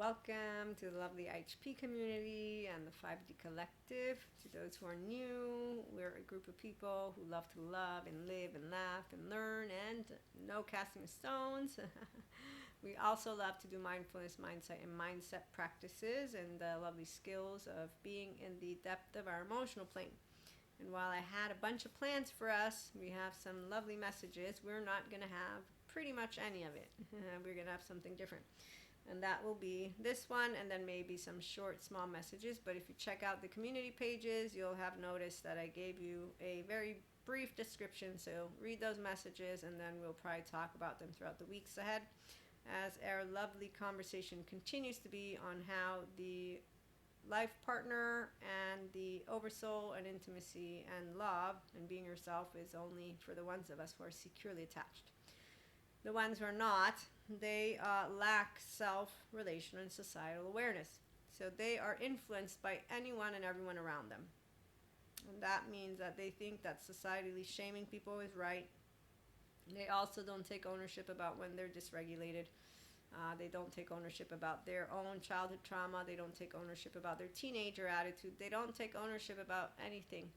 welcome to the lovely IHP community and the 5D Collective. To those who are new, we're a group of people who love to love and live and laugh and learn and no casting of stones. We also love to do mindfulness, mindset, and mindset practices and the lovely skills of being in the depth of our emotional plane. And while I had a bunch of plans for us, we have some lovely messages. We're not going to have pretty much any of it. We're going to have something different. And that will be this one and then maybe some short, small messages. But if you check out the community pages, you'll have noticed that I gave you a very brief description. So read those messages and then we'll probably talk about them throughout the weeks ahead as our lovely conversation continues to be on how the life partner and the oversoul and intimacy and love and being yourself is only for the ones of us who are securely attached. The ones who are not, they lack self, relational, and societal awareness. So they are influenced by anyone and everyone around them. And that means that they think that societally shaming people is right. They also don't take ownership about when they're dysregulated. They don't take ownership about their own childhood trauma. They don't take ownership about their teenager attitude. They don't take ownership about anything.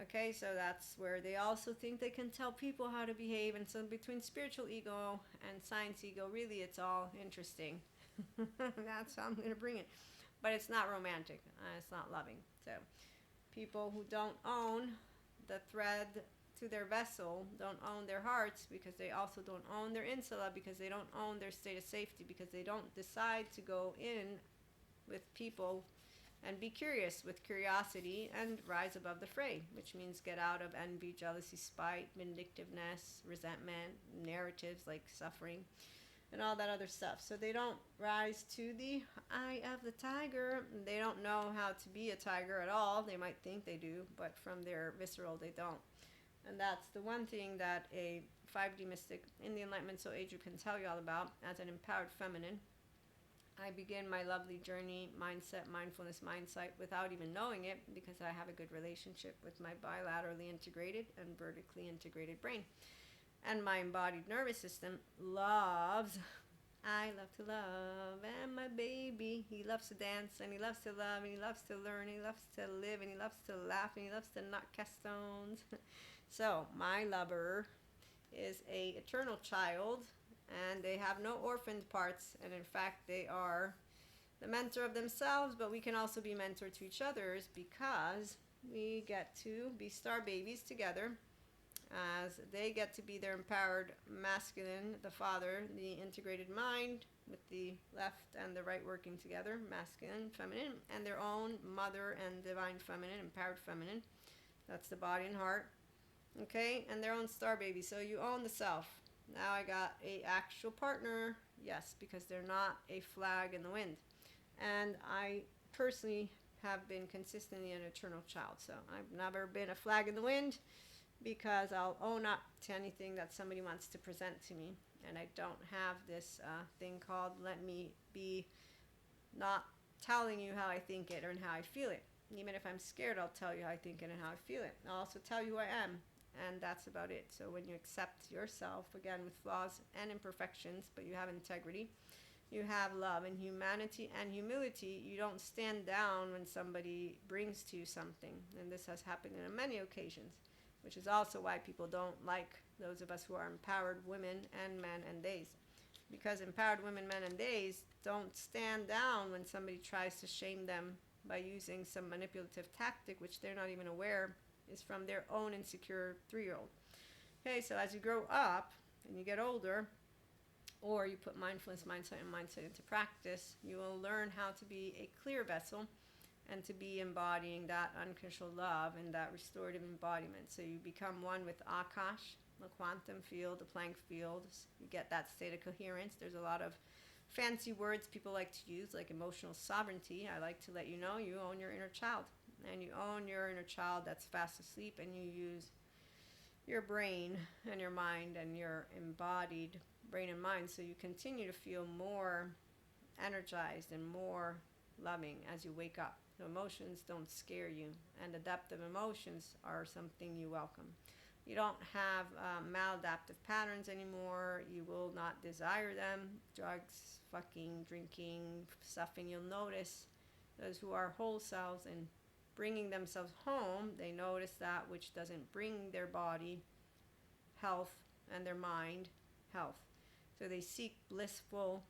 Okay, so that's where they also think they can tell people how to behave. And so between spiritual ego and science ego, really it's all interesting. That's how I'm going to bring it. But it's not romantic. It's not loving. So people who don't own the thread to their vessel don't own their hearts, because they also don't own their insula, because they don't own their state of safety, because they don't decide to go in with people and be curious with curiosity and rise above the fray, which means get out of envy, jealousy, spite, vindictiveness, resentment, narratives like suffering, and all that other stuff. So they don't rise to the eye of the tiger. They don't know how to be a tiger at all. They might think they do, but from their visceral, they don't. And that's the one thing that a 5D mystic in the Enlightenment Soul Age can tell you all about as an empowered feminine. I begin my lovely journey, mindset, mindfulness, mindsight, without even knowing it, because I have a good relationship with my bilaterally integrated and vertically integrated brain. And my embodied nervous system loves, I love to love, and my baby, he loves to dance, and he loves to love, and he loves to learn, and he loves to live, and he loves to laugh, and he loves to not cast stones. So my lover is a eternal child, and they have no orphaned parts, and in fact they are the mentor of themselves, but we can also be mentor to each others, because we get to be star babies together, as they get to be their empowered masculine, the father, the integrated mind with the left and the right working together, masculine, feminine, and their own mother and divine feminine, empowered feminine, that's the body and heart. Okay, and their own star baby. So you own the self. Now I got a actual partner, yes, because they're not a flag in the wind. And I personally have been consistently an eternal child. So I've never been a flag in the wind, because I'll own up to anything that somebody wants to present to me. And I don't have this thing called let me be not telling you how I think it or how I feel it. Even if I'm scared, I'll tell you how I think it and how I feel it. I'll also tell you who I am. And that's about it. So when you accept yourself, again, with flaws and imperfections, but you have integrity, you have love and humanity and humility, you don't stand down when somebody brings to you something. And this has happened on many occasions, which is also why people don't like those of us who are empowered women and men and days. Because empowered women, men, and days don't stand down when somebody tries to shame them by using some manipulative tactic, which they're not even aware is from their own insecure 3-year-old. Okay, so as you grow up and you get older, or you put mindfulness, mindset, and mindset into practice, you will learn how to be a clear vessel and to be embodying that uncontrolled love and that restorative embodiment. So you become one with Akash, the quantum field, the Planck field. You get that state of coherence. There's a lot of fancy words people like to use, like emotional sovereignty. I like to let you know you own your inner child. And you own your inner child that's fast asleep, and you use your brain and your mind and your embodied brain and mind, so you continue to feel more energized and more loving as you wake up. The emotions don't scare you, and the depth of emotions are something you welcome. You don't have maladaptive patterns anymore. You will not desire them. Drugs, fucking, drinking, stuffing. You'll notice those who are whole selves and bringing themselves home, they notice that which doesn't bring their body health and their mind health. So they seek blissful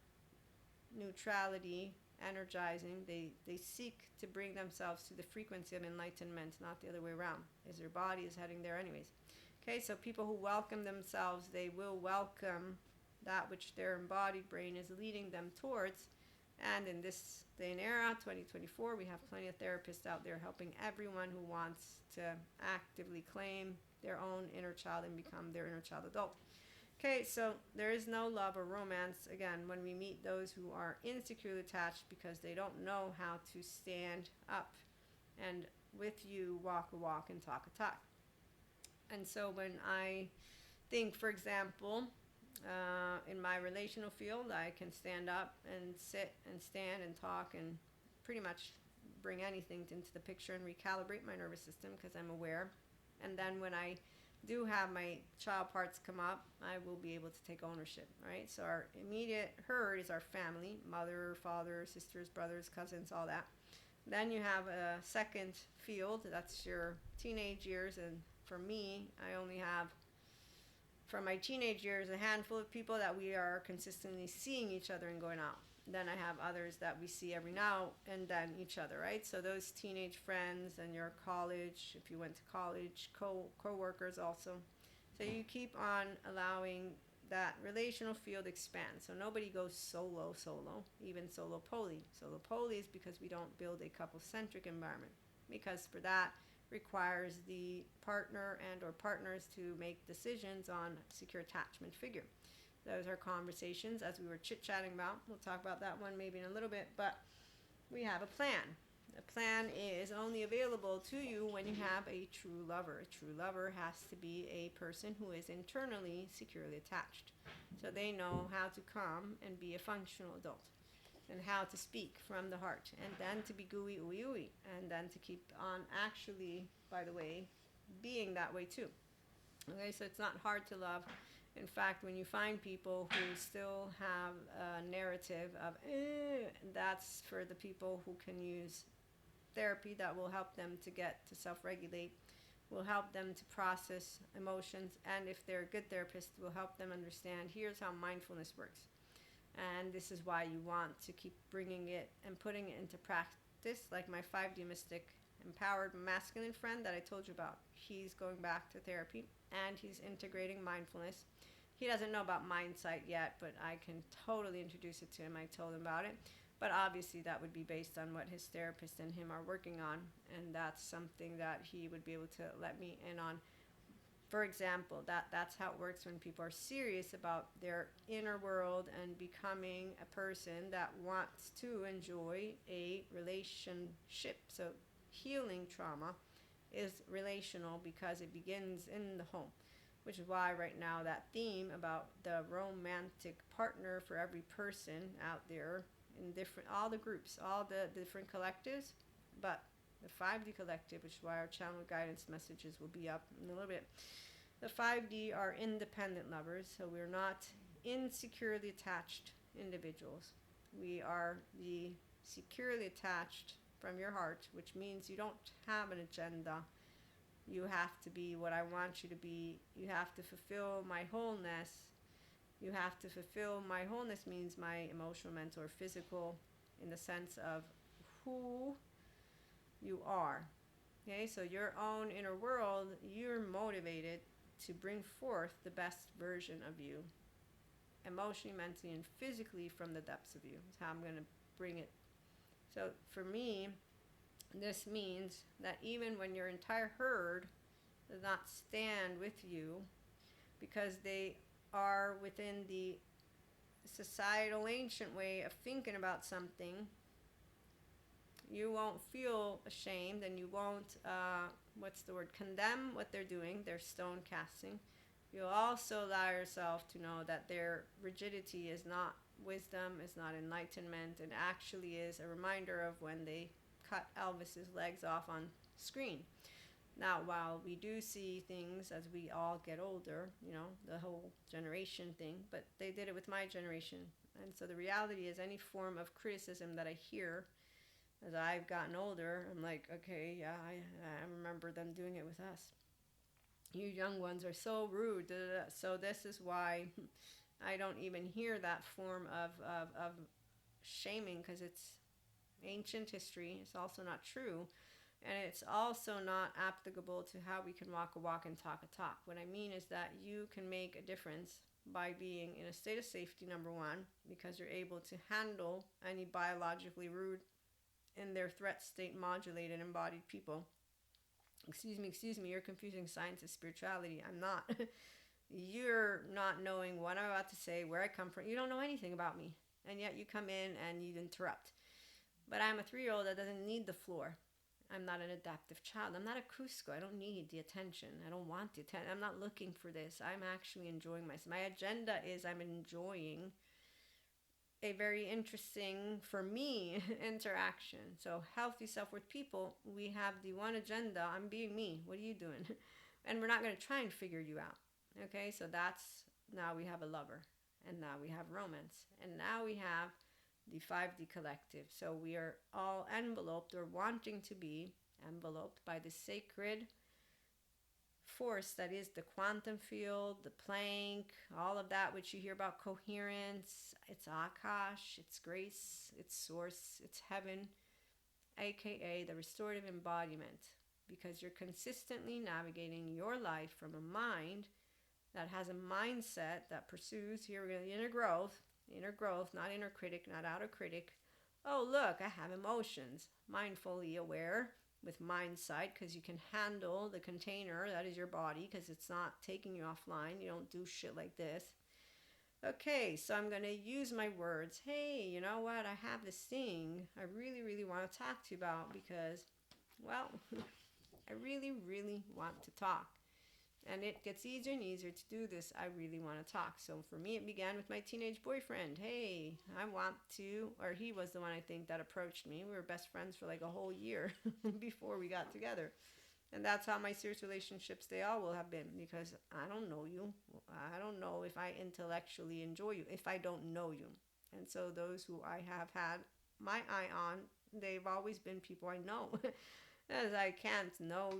neutrality, energizing. They seek to bring themselves to the frequency of enlightenment, not the other way around, as their body is heading there anyways. Okay, so people who welcome themselves, they will welcome that which their embodied brain is leading them towards. And in this day and era, 2024, we have plenty of therapists out there helping everyone who wants to actively claim their own inner child and become their inner child adult. Okay, so there is no love or romance, again, when we meet those who are insecurely attached because they don't know how to stand up and with you walk a walk and talk a talk. And so when I think, for example, in my relational field, I can stand up and sit and stand and talk and pretty much bring anything into the picture and recalibrate my nervous system because I'm aware. And then when I do have my child parts come up, I will be able to take ownership, right? So our immediate herd is our family, mother, father, sisters, brothers, cousins, all that. Then you have a second field, that's your teenage years, and for me, I only have, from my teenage years, a handful of people that we are consistently seeing each other and going out. Then I have others that we see every now and then each other, right? So those teenage friends and your college, if you went to college, co-workers also. So you keep on allowing that relational field expand. So nobody goes solo, even solo poly. Solo poly is because we don't build a couple-centric environment. Because for that requires the partner and or partners to make decisions on secure attachment figure. Those are conversations as we were chit-chatting about. We'll talk about that one maybe in a little bit, but we have a plan. The plan is only available to you when you have a true lover. A true lover has to be a person who is internally securely attached. So they know how to come and be a functional adult and how to speak from the heart and then to be gooey, ooey, ooey, and then to keep on actually, by the way, being that way too. Okay, so it's not hard to love. In fact, when you find people who still have a narrative of, that's for the people who can use therapy that will help them to get to self-regulate, will help them to process emotions, and if they're a good therapist, will help them understand, here's how mindfulness works. And this is why you want to keep bringing it and putting it into practice, like my 5D mystic empowered masculine friend that I told you about. He's going back to therapy and he's integrating mindfulness. He doesn't know about mindsight yet, but I can totally introduce it to him. I told him about it. But obviously that would be based on what his therapist and him are working on. And that's something that he would be able to let me in on. For example, that's how it works when people are serious about their inner world and becoming a person that wants to enjoy a relationship. So healing trauma is relational because it begins in the home, which is why right now that theme about the romantic partner for every person out there in different, all the groups, all the different collectives, but the 5D collective, which is why our channel guidance messages will be up in a little bit. The 5D are independent lovers, so we're not insecurely attached individuals. We are the securely attached from your heart, which means you don't have an agenda. You have to be what I want you to be. You have to fulfill my wholeness. You have to fulfill my wholeness means my emotional, mental, or physical in the sense of who you are. Okay, so your own inner world, you're motivated to bring forth the best version of you, emotionally, mentally, and physically from the depths of you. That's how I'm going to bring it. So for me, this means that even when your entire herd does not stand with you because they are within the societal ancient way of thinking about something, you won't feel ashamed and you won't, condemn what they're doing, their stone casting. You'll also allow yourself to know that their rigidity is not wisdom, is not enlightenment, and actually is a reminder of when they cut Elvis's legs off on screen. Now, while we do see things as we all get older, the whole generation thing, but they did it with my generation. And so the reality is, any form of criticism that I hear as I've gotten older, I'm like, okay, yeah, I remember them doing it with us. You young ones are so rude. Da, da, da. So this is why I don't even hear that form of shaming, because it's ancient history. It's also not true. And it's also not applicable to how we can walk a walk and talk a talk. What I mean is that you can make a difference by being in a state of safety, number one, because you're able to handle any biologically rude in their threat state modulated embodied people. Excuse me, you're confusing science and spirituality. I'm not. You're not knowing what I'm about to say, where I come from. You don't know anything about me. And yet you come in and you interrupt. But I'm a 3-year-old that doesn't need the floor. I'm not an adaptive child. I'm not a Cusco. I don't need the attention. I don't want the attention. I'm not looking for this. I'm actually enjoying myself. My agenda is I'm enjoying a very interesting, for me, interaction. So healthy self-worth people, we have the one agenda. I'm being me. What are you doing? And we're not going to try and figure you out. Okay, so that's, now we have a lover. And now we have romance. And now we have the 5D collective. So we are all enveloped, or wanting to be enveloped, by the sacred force that is the quantum field, the Planck, all of that which you hear about, coherence. It's Akash, it's grace, it's source, it's heaven, aka the restorative embodiment, because you're consistently navigating your life from a mind that has a mindset that pursues, here we're going to inner growth, not inner critic, not outer critic. Oh, look, I have emotions. Mindfully aware with mind sight, because you can handle the container that is your body, because it's not taking you offline. You don't do shit like this. Okay, so I'm going to use my words. Hey, you know what? I have this thing I really, really want to talk to you about, because, well, I really, really want to talk. And it gets easier and easier to do this. I really want to talk. So for me, it began with my teenage boyfriend. Hey, I want to, or he was the one, I think, that approached me. We were best friends for like a whole year before we got together. And that's how my serious relationships, they all will have been, because I don't know you. I don't know if I intellectually enjoy you, if I don't know you. And so those who I have had my eye on, they've always been people I know. As I can't know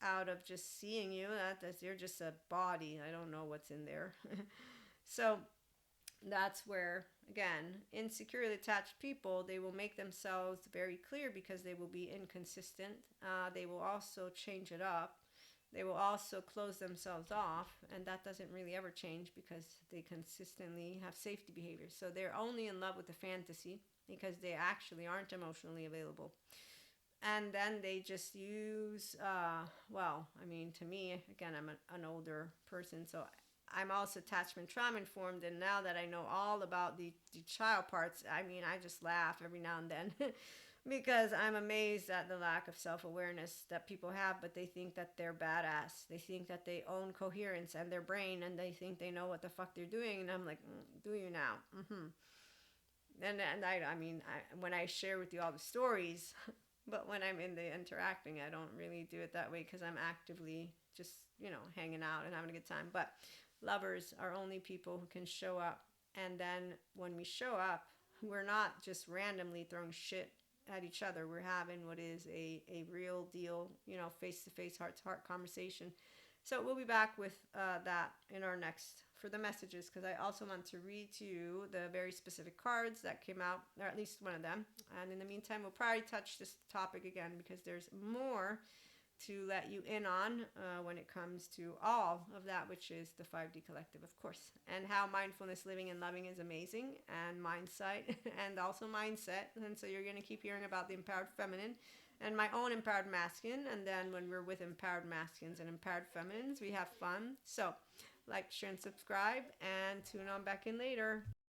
out of just seeing you, that you're just a body. I don't know what's in there. So that's where, again, insecurely attached people, they will make themselves very clear because they will be inconsistent. They will also change it up. They will also close themselves off, and that doesn't really ever change because they consistently have safety behaviors. So they're only in love with the fantasy because they actually aren't emotionally available. And then they just use, well, I mean, to me, again, I'm an older person, so I'm also attachment trauma informed. And now that I know all about the child parts, I mean, I just laugh every now and then because I'm amazed at the lack of self-awareness that people have. But they think that they're badass. They think that they own coherence and their brain, and they think they know what the fuck they're doing. And I'm like, do you now? And I mean, when I share with you all the stories, but when I'm in the interacting, I don't really do it that way because I'm actively just, hanging out and having a good time. But lovers are only people who can show up. And then when we show up, we're not just randomly throwing shit at each other. We're having what is a real deal, face-to-face, heart-to-heart conversation. So we'll be back with that in our next, for the messages, because I also want to read to you the very specific cards that came out, or at least one of them. And in the meantime, we'll probably touch this topic again because there's more to let you in on when it comes to all of that, which is the 5D collective, of course, and how mindfulness living and loving is amazing, and mindset and also mindset. And so you're going to keep hearing about the empowered feminine and my own empowered masculine. And then when we're with empowered masculines and empowered feminines, we have fun. So like, share, and subscribe, and tune on back in later.